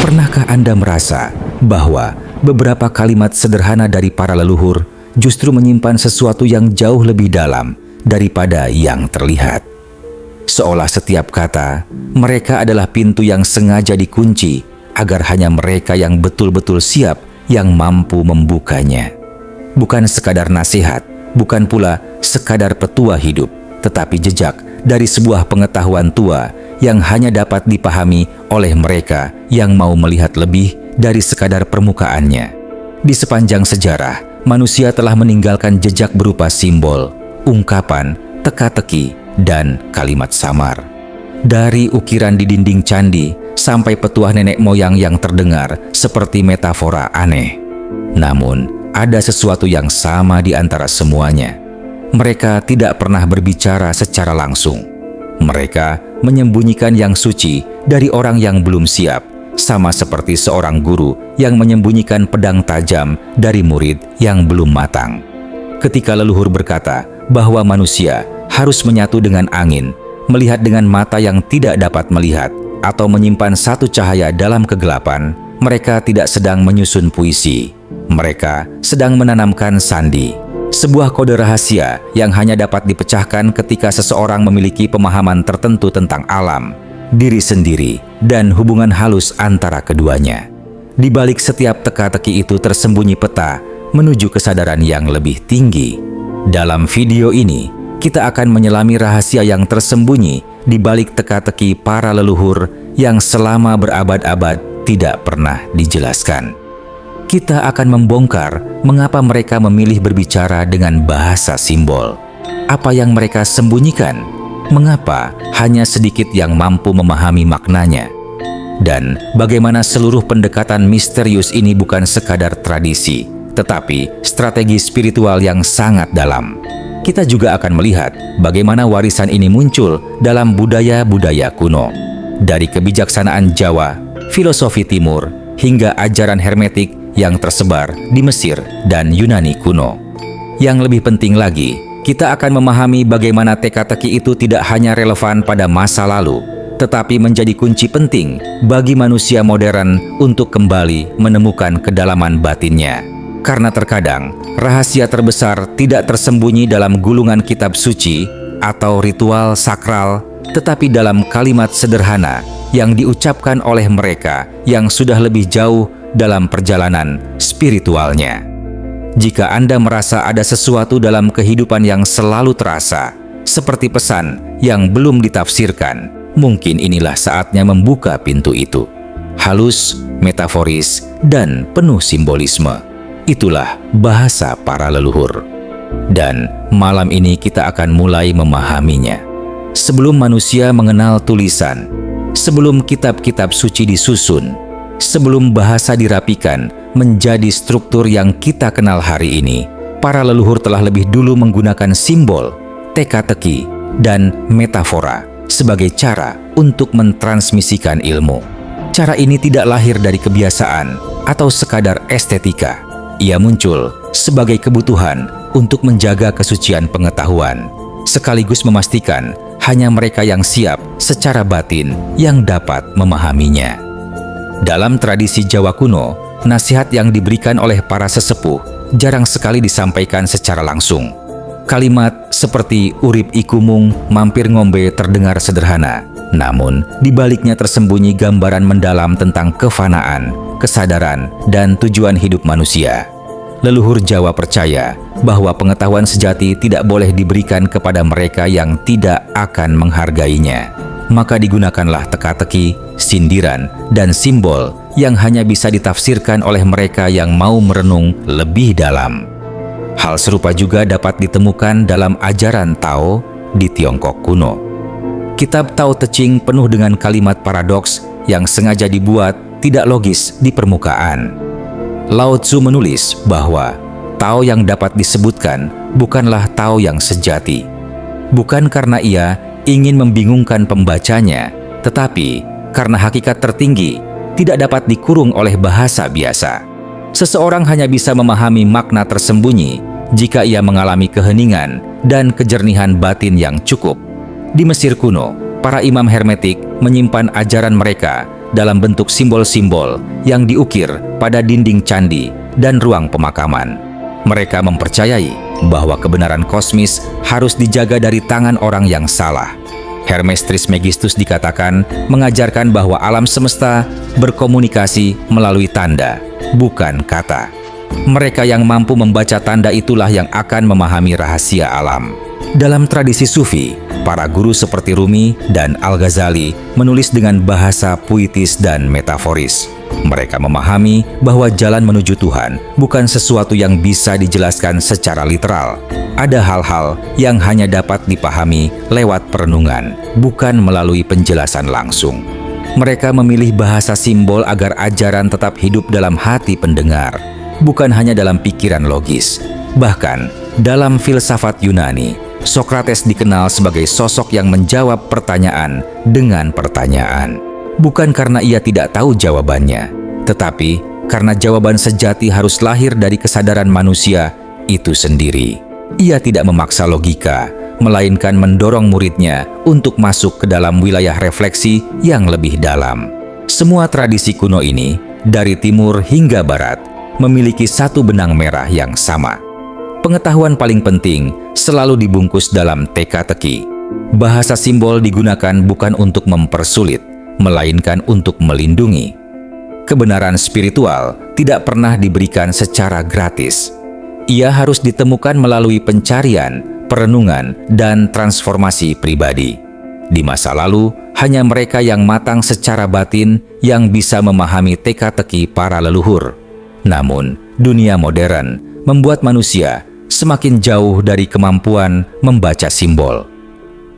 Pernahkah Anda merasa bahwa beberapa kalimat sederhana dari para leluhur justru menyimpan sesuatu yang jauh lebih dalam daripada yang terlihat? Seolah setiap kata mereka adalah pintu yang sengaja dikunci agar hanya mereka yang betul-betul siap yang mampu membukanya. Bukan sekadar nasihat, bukan pula sekadar petua hidup, tetapi jejak dari sebuah pengetahuan tua yang hanya dapat dipahami oleh mereka yang mau melihat lebih dari sekadar permukaannya. Di sepanjang sejarah, manusia telah meninggalkan jejak berupa simbol, ungkapan, teka-teki, dan kalimat samar. Dari ukiran di dinding candi sampai petuah nenek moyang yang terdengar seperti metafora aneh. Namun, ada sesuatu yang sama di antara semuanya. Mereka tidak pernah berbicara secara langsung. Mereka menyembunyikan yang suci dari orang yang belum siap, sama seperti seorang guru yang menyembunyikan pedang tajam dari murid yang belum matang. Ketika leluhur berkata bahwa manusia harus menyatu dengan angin, melihat dengan mata yang tidak dapat melihat, atau menyimpan satu cahaya dalam kegelapan, mereka tidak sedang menyusun puisi. Mereka sedang menanamkan sandi, sebuah kode rahasia yang hanya dapat dipecahkan ketika seseorang memiliki pemahaman tertentu tentang alam, diri sendiri, dan hubungan halus antara keduanya. Di balik setiap teka-teki itu tersembunyi peta menuju kesadaran yang lebih tinggi. Dalam video ini, kita akan menyelami rahasia yang tersembunyi di balik teka-teki para leluhur yang selama berabad-abad tidak pernah dijelaskan. Kita akan membongkar mengapa mereka memilih berbicara dengan bahasa simbol. Apa yang mereka sembunyikan? Mengapa hanya sedikit yang mampu memahami maknanya? Dan bagaimana seluruh pendekatan misterius ini bukan sekadar tradisi, tetapi strategi spiritual yang sangat dalam. Kita juga akan melihat bagaimana warisan ini muncul dalam budaya-budaya kuno. Dari kebijaksanaan Jawa, filosofi Timur, hingga ajaran hermetik yang tersebar di Mesir dan Yunani kuno. Yang lebih penting lagi, kita akan memahami bagaimana teka-teki itu tidak hanya relevan pada masa lalu, tetapi menjadi kunci penting bagi manusia modern untuk kembali menemukan kedalaman batinnya. Karena terkadang, rahasia terbesar tidak tersembunyi dalam gulungan kitab suci atau ritual sakral, tetapi dalam kalimat sederhana yang diucapkan oleh mereka yang sudah lebih jauh dalam perjalanan spiritualnya. Jika Anda merasa ada sesuatu dalam kehidupan yang selalu terasa, seperti pesan yang belum ditafsirkan, mungkin inilah saatnya membuka pintu itu. Halus, metaforis, dan penuh simbolisme. Itulah bahasa para leluhur. Dan malam ini kita akan mulai memahaminya. Sebelum manusia mengenal tulisan, sebelum kitab-kitab suci disusun, sebelum bahasa dirapikan menjadi struktur yang kita kenal hari ini, para leluhur telah lebih dulu menggunakan simbol, teka-teki, dan metafora sebagai cara untuk mentransmisikan ilmu. Cara ini tidak lahir dari kebiasaan atau sekadar estetika. Ia muncul sebagai kebutuhan untuk menjaga kesucian pengetahuan, sekaligus memastikan hanya mereka yang siap secara batin yang dapat memahaminya. Dalam tradisi Jawa kuno, nasihat yang diberikan oleh para sesepuh jarang sekali disampaikan secara langsung. Kalimat seperti urip ikumung, mampir ngombe terdengar sederhana, namun di baliknya tersembunyi gambaran mendalam tentang kefanaan, kesadaran, dan tujuan hidup manusia. Leluhur Jawa percaya bahwa pengetahuan sejati tidak boleh diberikan kepada mereka yang tidak akan menghargainya. Maka digunakanlah teka-teki, sindiran, dan simbol yang hanya bisa ditafsirkan oleh mereka yang mau merenung lebih dalam. Hal serupa juga dapat ditemukan dalam ajaran Tao di Tiongkok kuno. Kitab Tao Te Ching penuh dengan kalimat paradoks yang sengaja dibuat tidak logis di permukaan. Lao Tzu menulis bahwa Tao yang dapat disebutkan bukanlah Tao yang sejati. Bukan karena ia ingin membingungkan pembacanya, tetapi karena hakikat tertinggi tidak dapat dikurung oleh bahasa biasa. Seseorang hanya bisa memahami makna tersembunyi jika ia mengalami keheningan dan kejernihan batin yang cukup. Di Mesir kuno, para imam hermetik menyimpan ajaran mereka dalam bentuk simbol-simbol yang diukir pada dinding candi dan ruang pemakaman. Mereka mempercayai bahwa kebenaran kosmis harus dijaga dari tangan orang yang salah. Hermes Trismegistus dikatakan mengajarkan bahwa alam semesta berkomunikasi melalui tanda, bukan kata. Mereka yang mampu membaca tanda itulah yang akan memahami rahasia alam. Dalam tradisi Sufi, para guru seperti Rumi dan Al-Ghazali menulis dengan bahasa puitis dan metaforis. Mereka memahami bahwa jalan menuju Tuhan bukan sesuatu yang bisa dijelaskan secara literal. Ada hal-hal yang hanya dapat dipahami lewat perenungan, bukan melalui penjelasan langsung. Mereka memilih bahasa simbol agar ajaran tetap hidup dalam hati pendengar, bukan hanya dalam pikiran logis. Bahkan, dalam filsafat Yunani, Sokrates dikenal sebagai sosok yang menjawab pertanyaan dengan pertanyaan. Bukan karena ia tidak tahu jawabannya, tetapi karena jawaban sejati harus lahir dari kesadaran manusia itu sendiri. Ia tidak memaksa logika, melainkan mendorong muridnya untuk masuk ke dalam wilayah refleksi yang lebih dalam. Semua tradisi kuno ini, dari timur hingga barat, memiliki satu benang merah yang sama. Pengetahuan paling penting selalu dibungkus dalam teka-teki. Bahasa simbol digunakan bukan untuk mempersulit, melainkan untuk melindungi. Kebenaran spiritual tidak pernah diberikan secara gratis. Ia harus ditemukan melalui pencarian, perenungan, dan transformasi pribadi. Di masa lalu, hanya mereka yang matang secara batin yang bisa memahami teka-teki para leluhur. Namun, dunia modern membuat manusia semakin jauh dari kemampuan membaca simbol.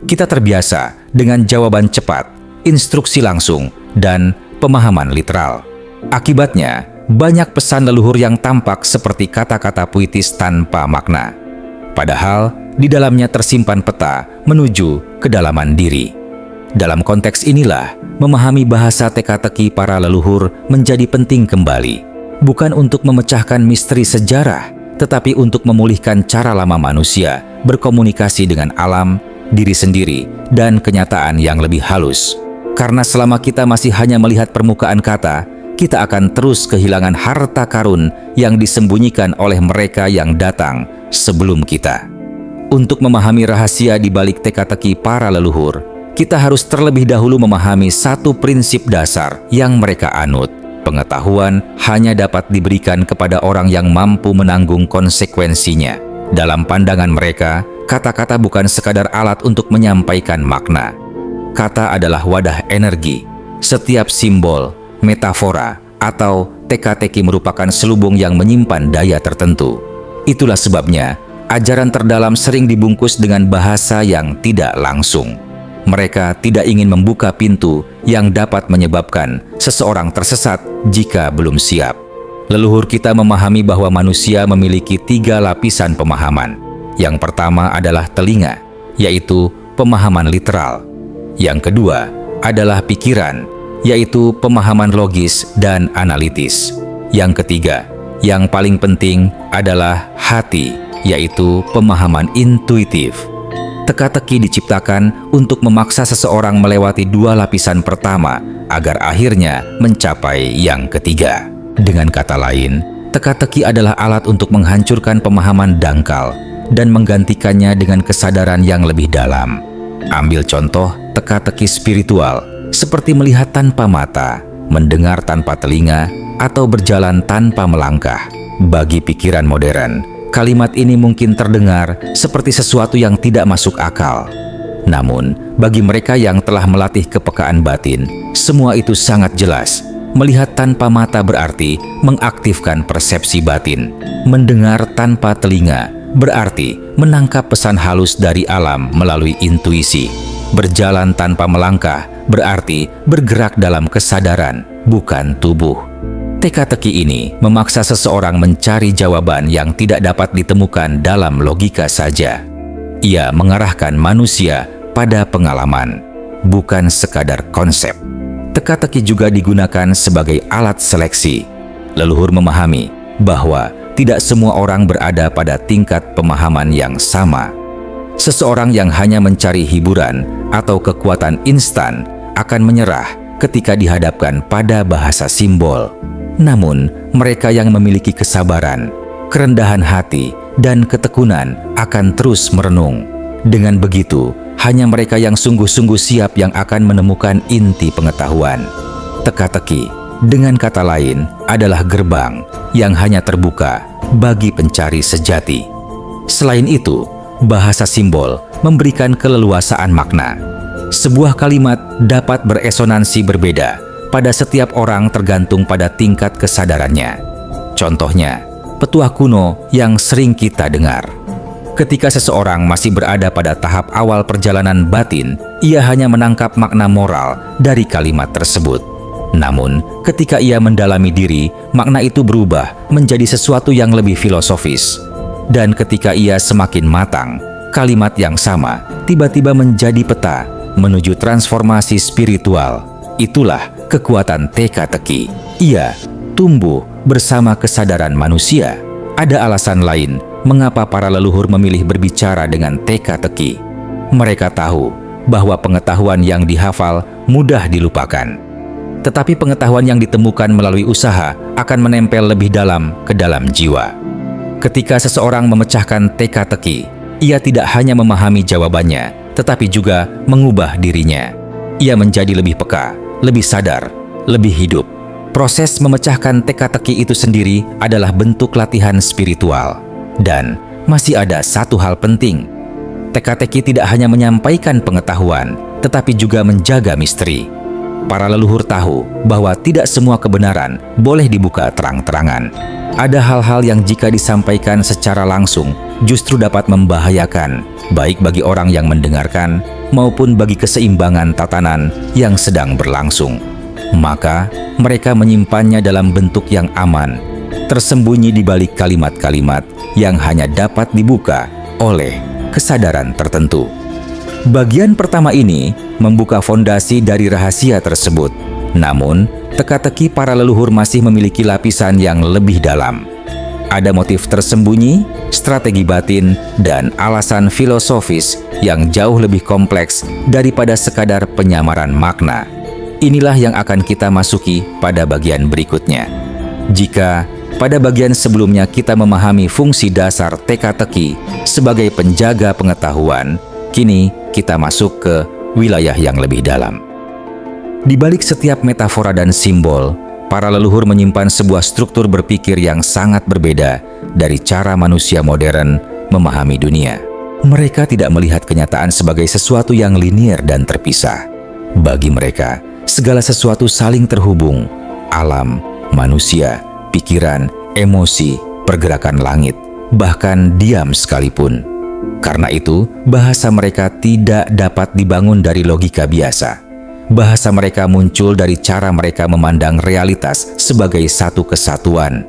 Kita terbiasa dengan jawaban cepat, instruksi langsung, dan pemahaman literal. Akibatnya, banyak pesan leluhur yang tampak seperti kata-kata puitis tanpa makna. Padahal, di dalamnya tersimpan peta menuju kedalaman diri. Dalam konteks inilah, memahami bahasa teka-teki para leluhur menjadi penting kembali. Bukan untuk memecahkan misteri sejarah, tetapi untuk memulihkan cara lama manusia berkomunikasi dengan alam, diri sendiri, dan kenyataan yang lebih halus. Karena selama kita masih hanya melihat permukaan kata, kita akan terus kehilangan harta karun yang disembunyikan oleh mereka yang datang sebelum kita. Untuk memahami rahasia di balik teka-teki para leluhur, kita harus terlebih dahulu memahami satu prinsip dasar yang mereka anut. Pengetahuan hanya dapat diberikan kepada orang yang mampu menanggung konsekuensinya. Dalam pandangan mereka, kata-kata bukan sekadar alat untuk menyampaikan makna. Kata adalah wadah energi. Setiap simbol, metafora, atau teka-teki merupakan selubung yang menyimpan daya tertentu. Itulah sebabnya, ajaran terdalam sering dibungkus dengan bahasa yang tidak langsung. Mereka tidak ingin membuka pintu yang dapat menyebabkan seseorang tersesat jika belum siap. Leluhur kita memahami bahwa manusia memiliki 3 lapisan pemahaman. Yang pertama adalah telinga, yaitu pemahaman literal. Yang kedua adalah pikiran, yaitu pemahaman logis dan analitis. Yang ketiga, yang paling penting adalah hati, yaitu pemahaman intuitif. Teka-teki diciptakan untuk memaksa seseorang melewati 2 lapisan pertama agar akhirnya mencapai yang ketiga. Dengan kata lain, teka-teki adalah alat untuk menghancurkan pemahaman dangkal dan menggantikannya dengan kesadaran yang lebih dalam. Ambil contoh teka-teki spiritual, seperti melihat tanpa mata, mendengar tanpa telinga, atau berjalan tanpa melangkah. Bagi pikiran modern, kalimat ini mungkin terdengar seperti sesuatu yang tidak masuk akal. Namun, bagi mereka yang telah melatih kepekaan batin, semua itu sangat jelas. Melihat tanpa mata berarti mengaktifkan persepsi batin. Mendengar tanpa telinga berarti menangkap pesan halus dari alam melalui intuisi. Berjalan tanpa melangkah berarti bergerak dalam kesadaran, bukan tubuh. Teka-teki ini memaksa seseorang mencari jawaban yang tidak dapat ditemukan dalam logika saja. Ia mengarahkan manusia pada pengalaman, bukan sekadar konsep. Teka-teki juga digunakan sebagai alat seleksi. Leluhur memahami bahwa tidak semua orang berada pada tingkat pemahaman yang sama. Seseorang yang hanya mencari hiburan atau kekuatan instan akan menyerah ketika dihadapkan pada bahasa simbol. Namun, mereka yang memiliki kesabaran, kerendahan hati, dan ketekunan akan terus merenung. Dengan begitu, hanya mereka yang sungguh-sungguh siap yang akan menemukan inti pengetahuan. Teka-teki, dengan kata lain, adalah gerbang yang hanya terbuka bagi pencari sejati. Selain itu, bahasa simbol memberikan keleluasaan makna. Sebuah kalimat dapat beresonansi berbeda pada setiap orang tergantung pada tingkat kesadarannya. Contohnya, petuah kuno yang sering kita dengar. Ketika seseorang masih berada pada tahap awal perjalanan batin, ia hanya menangkap makna moral dari kalimat tersebut. Namun, ketika ia mendalami diri, makna itu berubah menjadi sesuatu yang lebih filosofis. Dan ketika ia semakin matang, kalimat yang sama tiba-tiba menjadi peta menuju transformasi spiritual. Itulah kekuatan teka-teki. Ia tumbuh bersama kesadaran manusia. Ada alasan lain mengapa para leluhur memilih berbicara dengan teka-teki. Mereka tahu bahwa pengetahuan yang dihafal mudah dilupakan. Tetapi pengetahuan yang ditemukan melalui usaha akan menempel lebih dalam ke dalam jiwa. Ketika seseorang memecahkan teka-teki, ia tidak hanya memahami jawabannya, tetapi juga mengubah dirinya. Ia menjadi lebih peka, lebih sadar, lebih hidup. Proses memecahkan teka-teki itu sendiri adalah bentuk latihan spiritual. Dan masih ada satu hal penting. Teka-teki tidak hanya menyampaikan pengetahuan, tetapi juga menjaga misteri. Para leluhur tahu bahwa tidak semua kebenaran boleh dibuka terang-terangan. Ada hal-hal yang jika disampaikan secara langsung justru dapat membahayakan, baik bagi orang yang mendengarkan maupun bagi keseimbangan tatanan yang sedang berlangsung. Maka, mereka menyimpannya dalam bentuk yang aman, tersembunyi di balik kalimat-kalimat yang hanya dapat dibuka oleh kesadaran tertentu. Bagian pertama ini membuka fondasi dari rahasia tersebut. Namun, teka-teki para leluhur masih memiliki lapisan yang lebih dalam. Ada motif tersembunyi, strategi batin, dan alasan filosofis yang jauh lebih kompleks daripada sekadar penyamaran makna. Inilah yang akan kita masuki pada bagian berikutnya. Jika pada bagian sebelumnya kita memahami fungsi dasar teka-teki sebagai penjaga pengetahuan, kini kita masuk ke wilayah yang lebih dalam. Di balik setiap metafora dan simbol, para leluhur menyimpan sebuah struktur berpikir yang sangat berbeda dari cara manusia modern memahami dunia. Mereka tidak melihat kenyataan sebagai sesuatu yang linier dan terpisah. Bagi mereka, segala sesuatu saling terhubung. Alam, manusia, pikiran, emosi, pergerakan langit, bahkan diam sekalipun. Karena itu, bahasa mereka tidak dapat dibangun dari logika biasa. Bahasa mereka muncul dari cara mereka memandang realitas sebagai satu kesatuan.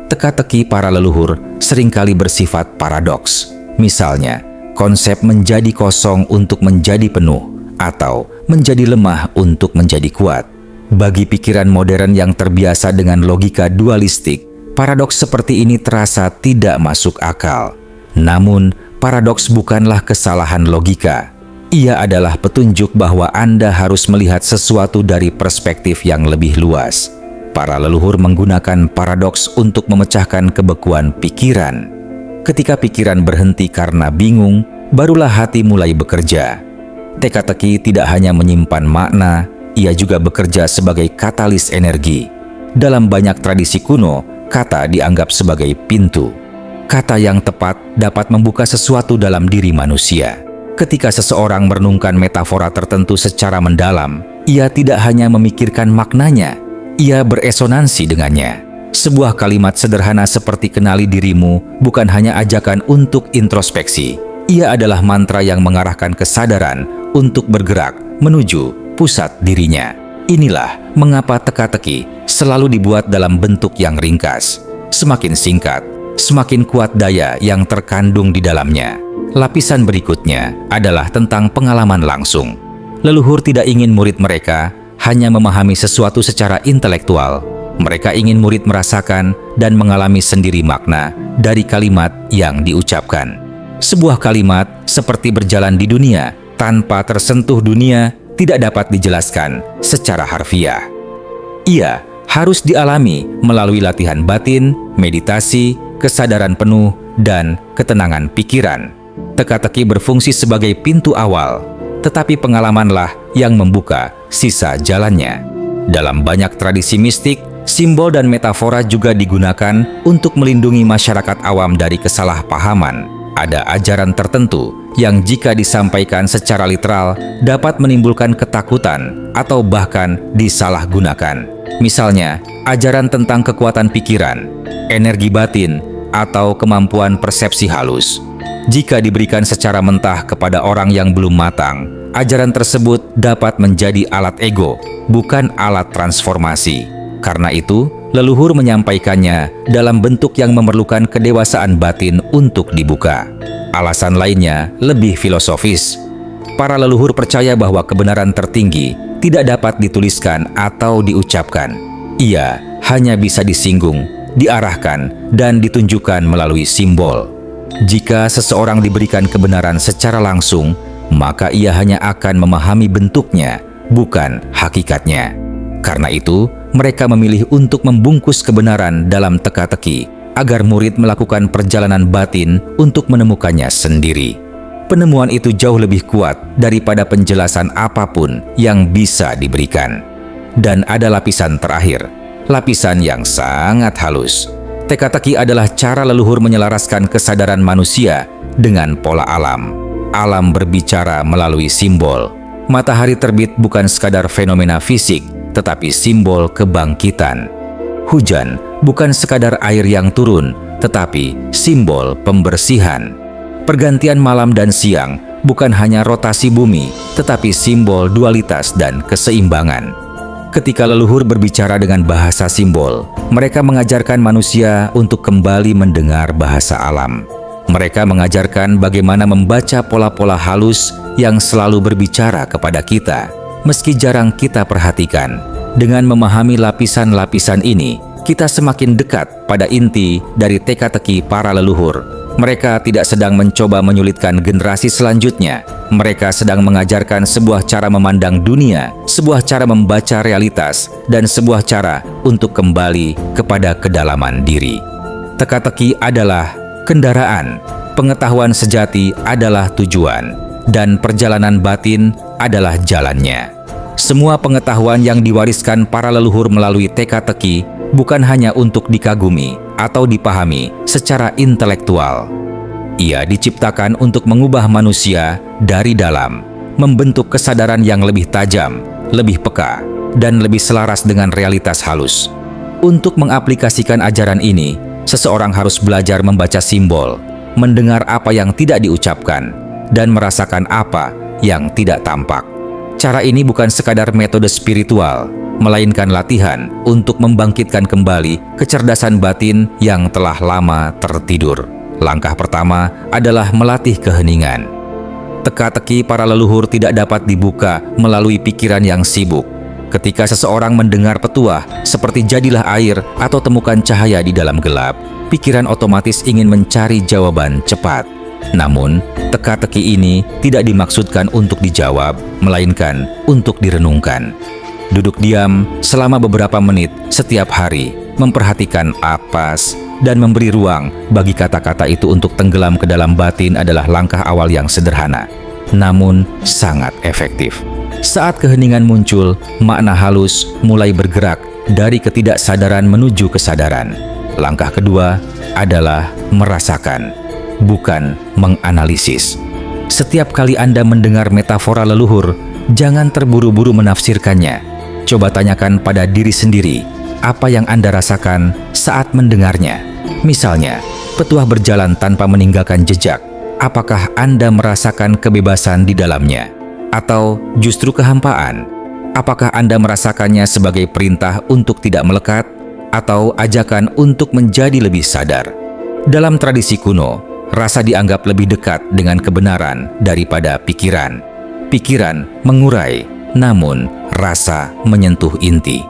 Teka-teki para leluhur seringkali bersifat paradoks. Misalnya, konsep menjadi kosong untuk menjadi penuh, atau menjadi lemah untuk menjadi kuat. Bagi pikiran modern yang terbiasa dengan logika dualistik, paradoks seperti ini terasa tidak masuk akal. Namun, paradoks bukanlah kesalahan logika. Ia adalah petunjuk bahwa Anda harus melihat sesuatu dari perspektif yang lebih luas. Para leluhur menggunakan paradoks untuk memecahkan kebekuan pikiran. Ketika pikiran berhenti karena bingung, barulah hati mulai bekerja. Teka-teki tidak hanya menyimpan makna, ia juga bekerja sebagai katalis energi. Dalam banyak tradisi kuno, kata dianggap sebagai pintu. Kata yang tepat dapat membuka sesuatu dalam diri manusia. Ketika seseorang merenungkan metafora tertentu secara mendalam, ia tidak hanya memikirkan maknanya, ia beresonansi dengannya. Sebuah kalimat sederhana seperti kenali dirimu bukan hanya ajakan untuk introspeksi. Ia adalah mantra yang mengarahkan kesadaran untuk bergerak menuju pusat dirinya. Inilah mengapa teka-teki selalu dibuat dalam bentuk yang ringkas. Semakin singkat, semakin kuat daya yang terkandung di dalamnya. Lapisan berikutnya adalah tentang pengalaman langsung. Leluhur tidak ingin murid mereka hanya memahami sesuatu secara intelektual. Mereka ingin murid merasakan dan mengalami sendiri makna dari kalimat yang diucapkan. Sebuah kalimat seperti berjalan di dunia tanpa tersentuh dunia tidak dapat dijelaskan secara harfiah. Ia harus dialami melalui latihan batin, meditasi, kesadaran penuh, dan ketenangan pikiran. Teka-teki berfungsi sebagai pintu awal, tetapi pengalamanlah yang membuka sisa jalannya. Dalam banyak tradisi mistik, simbol dan metafora juga digunakan untuk melindungi masyarakat awam dari kesalahpahaman. Ada ajaran tertentu yang jika disampaikan secara literal dapat menimbulkan ketakutan atau bahkan disalahgunakan. Misalnya, ajaran tentang kekuatan pikiran, energi batin, atau kemampuan persepsi halus. Jika diberikan secara mentah kepada orang yang belum matang, ajaran tersebut dapat menjadi alat ego, bukan alat transformasi. Karena itu, leluhur menyampaikannya dalam bentuk yang memerlukan kedewasaan batin untuk dibuka. Alasan lainnya lebih filosofis. Para leluhur percaya bahwa kebenaran tertinggi tidak dapat dituliskan atau diucapkan. Ia hanya bisa disinggung, diarahkan, dan ditunjukkan melalui simbol. Jika seseorang diberikan kebenaran secara langsung, maka ia hanya akan memahami bentuknya, bukan hakikatnya. Karena itu, mereka memilih untuk membungkus kebenaran dalam teka-teki, agar murid melakukan perjalanan batin untuk menemukannya sendiri. Penemuan itu jauh lebih kuat daripada penjelasan apapun yang bisa diberikan. Dan ada lapisan terakhir, lapisan yang sangat halus. Teka-teki adalah cara leluhur menyelaraskan kesadaran manusia dengan pola alam. Alam berbicara melalui simbol. Matahari terbit bukan sekadar fenomena fisik, tetapi simbol kebangkitan. Hujan bukan sekadar air yang turun, tetapi simbol pembersihan. Pergantian malam dan siang bukan hanya rotasi bumi, tetapi simbol dualitas dan keseimbangan. Ketika leluhur berbicara dengan bahasa simbol, mereka mengajarkan manusia untuk kembali mendengar bahasa alam. Mereka mengajarkan bagaimana membaca pola-pola halus yang selalu berbicara kepada kita, meski jarang kita perhatikan. Dengan memahami lapisan-lapisan ini, kita semakin dekat pada inti dari teka-teki para leluhur. Mereka tidak sedang mencoba menyulitkan generasi selanjutnya. Mereka sedang mengajarkan sebuah cara memandang dunia, sebuah cara membaca realitas, dan sebuah cara untuk kembali kepada kedalaman diri. Teka-teki adalah kendaraan, pengetahuan sejati adalah tujuan, dan perjalanan batin adalah jalannya. Semua pengetahuan yang diwariskan para leluhur melalui teka-teki bukan hanya untuk dikagumi atau dipahami secara intelektual. Ia diciptakan untuk mengubah manusia dari dalam, membentuk kesadaran yang lebih tajam, lebih peka, dan lebih selaras dengan realitas halus. Untuk mengaplikasikan ajaran ini, seseorang harus belajar membaca simbol, mendengar apa yang tidak diucapkan, dan merasakan apa yang tidak tampak. Cara ini bukan sekadar metode spiritual, melainkan latihan untuk membangkitkan kembali kecerdasan batin yang telah lama tertidur. Langkah pertama adalah melatih keheningan. Teka-teki para leluhur tidak dapat dibuka melalui pikiran yang sibuk. Ketika seseorang mendengar petuah seperti jadilah air atau temukan cahaya di dalam gelap, pikiran otomatis ingin mencari jawaban cepat. Namun, teka-teki ini tidak dimaksudkan untuk dijawab, melainkan untuk direnungkan. Duduk diam selama beberapa menit setiap hari, memperhatikan napas, dan memberi ruang bagi kata-kata itu untuk tenggelam ke dalam batin adalah langkah awal yang sederhana, namun sangat efektif. Saat keheningan muncul, makna halus mulai bergerak dari ketidaksadaran menuju kesadaran. Langkah kedua adalah merasakan, bukan menganalisis. Setiap kali Anda mendengar metafora leluhur, jangan terburu-buru menafsirkannya. Coba tanyakan pada diri sendiri, apa yang Anda rasakan saat mendengarnya? Misalnya, petuah berjalan tanpa meninggalkan jejak. Apakah Anda merasakan kebebasan di dalamnya? Atau justru kehampaan? Apakah Anda merasakannya sebagai perintah untuk tidak melekat? Atau ajakan untuk menjadi lebih sadar? Dalam tradisi kuno, rasa dianggap lebih dekat dengan kebenaran daripada pikiran. Pikiran mengurai, namun rasa menyentuh inti.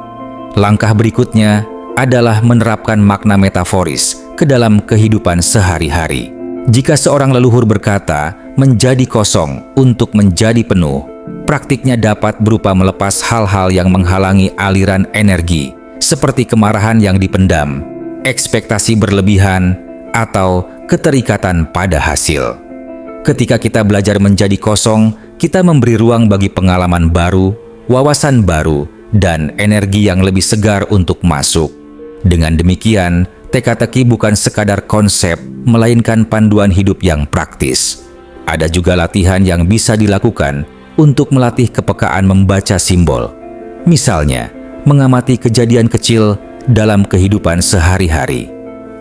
Langkah berikutnya adalah menerapkan makna metaforis ke dalam kehidupan sehari-hari. Jika seorang leluhur berkata, menjadi kosong untuk menjadi penuh, Praktiknya dapat berupa melepas hal-hal yang menghalangi aliran energi, seperti kemarahan yang dipendam, ekspektasi berlebihan, atau keterikatan pada hasil. Ketika kita belajar menjadi kosong, kita memberi ruang bagi pengalaman baru, wawasan baru, dan energi yang lebih segar untuk masuk. Dengan demikian, teka-teki bukan sekadar konsep, melainkan panduan hidup yang praktis. Ada juga latihan yang bisa dilakukan untuk melatih kepekaan membaca simbol. Misalnya, mengamati kejadian kecil dalam kehidupan sehari-hari.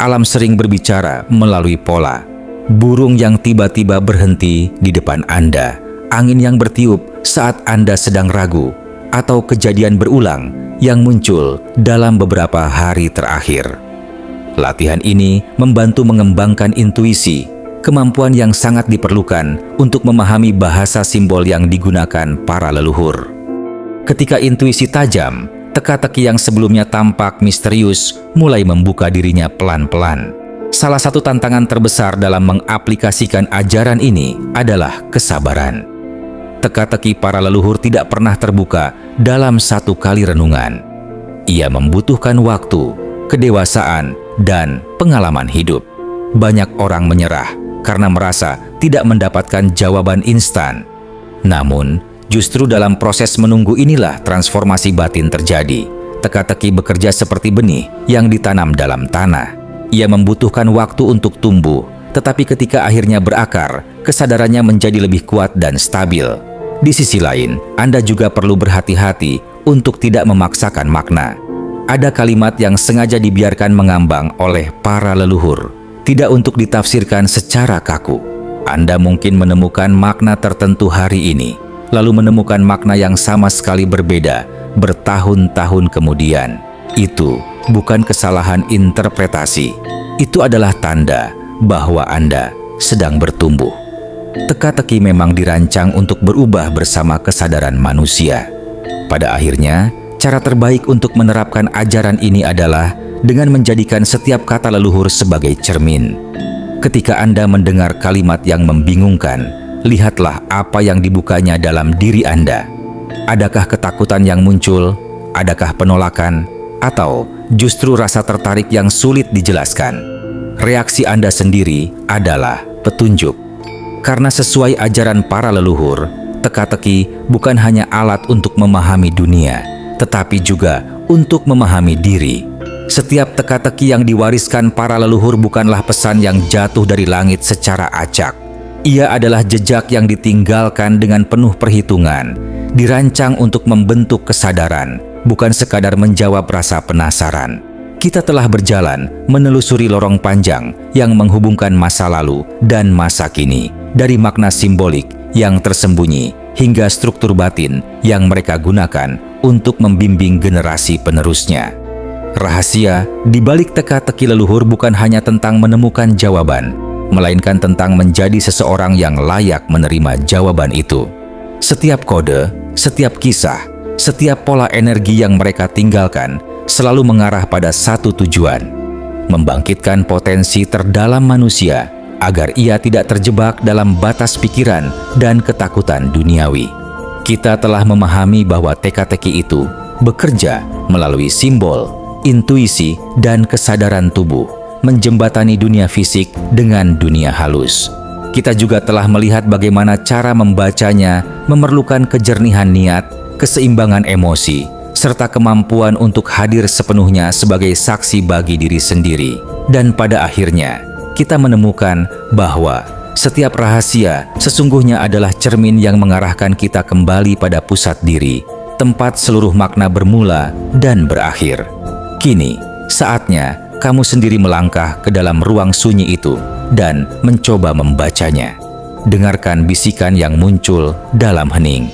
Alam sering berbicara melalui pola. Burung yang tiba-tiba berhenti di depan Anda, angin yang bertiup saat Anda sedang ragu, atau kejadian berulang yang muncul dalam beberapa hari terakhir. Latihan ini membantu mengembangkan intuisi, kemampuan yang sangat diperlukan untuk memahami bahasa simbol yang digunakan para leluhur. Ketika intuisi tajam, teka-teki yang sebelumnya tampak misterius mulai membuka dirinya pelan-pelan. Salah satu tantangan terbesar dalam mengaplikasikan ajaran ini adalah kesabaran. Teka-teki para leluhur tidak pernah terbuka dalam satu kali renungan. Ia membutuhkan waktu, kedewasaan, dan pengalaman hidup. Banyak orang menyerah karena merasa tidak mendapatkan jawaban instan. Namun, justru dalam proses menunggu inilah transformasi batin terjadi. Teka-teki bekerja seperti benih yang ditanam dalam tanah. Ia membutuhkan waktu untuk tumbuh, tetapi ketika akhirnya berakar, kesadarannya menjadi lebih kuat dan stabil. Di sisi lain, Anda juga perlu berhati-hati untuk tidak memaksakan makna. Ada kalimat yang sengaja dibiarkan mengambang oleh para leluhur, tidak untuk ditafsirkan secara kaku. Anda mungkin menemukan makna tertentu hari ini, lalu menemukan makna yang sama sekali berbeda bertahun-tahun kemudian. Itu bukan kesalahan interpretasi. Itu adalah tanda bahwa Anda sedang bertumbuh. Teka-teki memang dirancang untuk berubah bersama kesadaran manusia. Pada akhirnya, cara terbaik untuk menerapkan ajaran ini adalah dengan menjadikan setiap kata leluhur sebagai cermin. Ketika Anda mendengar kalimat yang membingungkan, lihatlah apa yang dibukanya dalam diri Anda. Adakah ketakutan yang muncul? Adakah penolakan? Atau justru rasa tertarik yang sulit dijelaskan? Reaksi Anda sendiri adalah petunjuk. Karena sesuai ajaran para leluhur, teka-teki bukan hanya alat untuk memahami dunia, tetapi juga untuk memahami diri. Setiap teka-teki yang diwariskan para leluhur bukanlah pesan yang jatuh dari langit secara acak. Ia adalah jejak yang ditinggalkan dengan penuh perhitungan, dirancang untuk membentuk kesadaran, bukan sekadar menjawab rasa penasaran. Kita telah berjalan menelusuri lorong panjang yang menghubungkan masa lalu dan masa kini, dari makna simbolik yang tersembunyi hingga struktur batin yang mereka gunakan untuk membimbing generasi penerusnya. Rahasia di balik teka-teki leluhur bukan hanya tentang menemukan jawaban, melainkan tentang menjadi seseorang yang layak menerima jawaban itu. Setiap kode, setiap kisah, setiap pola energi yang mereka tinggalkan selalu mengarah pada satu tujuan: membangkitkan potensi terdalam manusia agar ia tidak terjebak dalam batas pikiran dan ketakutan duniawi. Kita telah memahami bahwa teka-teki itu bekerja melalui simbol, intuisi, dan kesadaran tubuh, menjembatani dunia fisik dengan dunia halus. Kita juga telah melihat bagaimana cara membacanya memerlukan kejernihan niat, keseimbangan emosi, serta kemampuan untuk hadir sepenuhnya sebagai saksi bagi diri sendiri. Dan pada akhirnya, kita menemukan bahwa setiap rahasia sesungguhnya adalah cermin yang mengarahkan kita kembali pada pusat diri, tempat seluruh makna bermula dan berakhir. Kini, saatnya kamu sendiri melangkah ke dalam ruang sunyi itu dan mencoba membacanya. Dengarkan bisikan yang muncul dalam hening.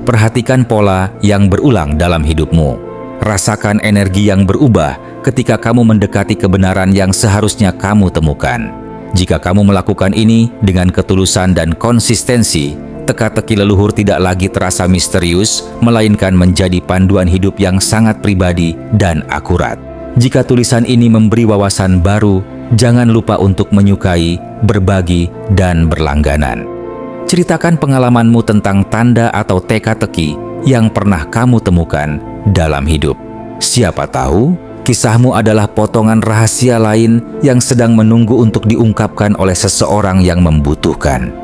Perhatikan pola yang berulang dalam hidupmu. Rasakan energi yang berubah ketika kamu mendekati kebenaran yang seharusnya kamu temukan. Jika kamu melakukan ini dengan ketulusan dan konsistensi, teka-teki leluhur tidak lagi terasa misterius, melainkan menjadi panduan hidup yang sangat pribadi dan akurat. Jika tulisan ini memberi wawasan baru, jangan lupa untuk menyukai, berbagi, dan berlangganan. Ceritakan pengalamanmu tentang tanda atau teka-teki yang pernah kamu temukan dalam hidup. Siapa tahu, kisahmu adalah potongan rahasia lain yang sedang menunggu untuk diungkapkan oleh seseorang yang membutuhkan.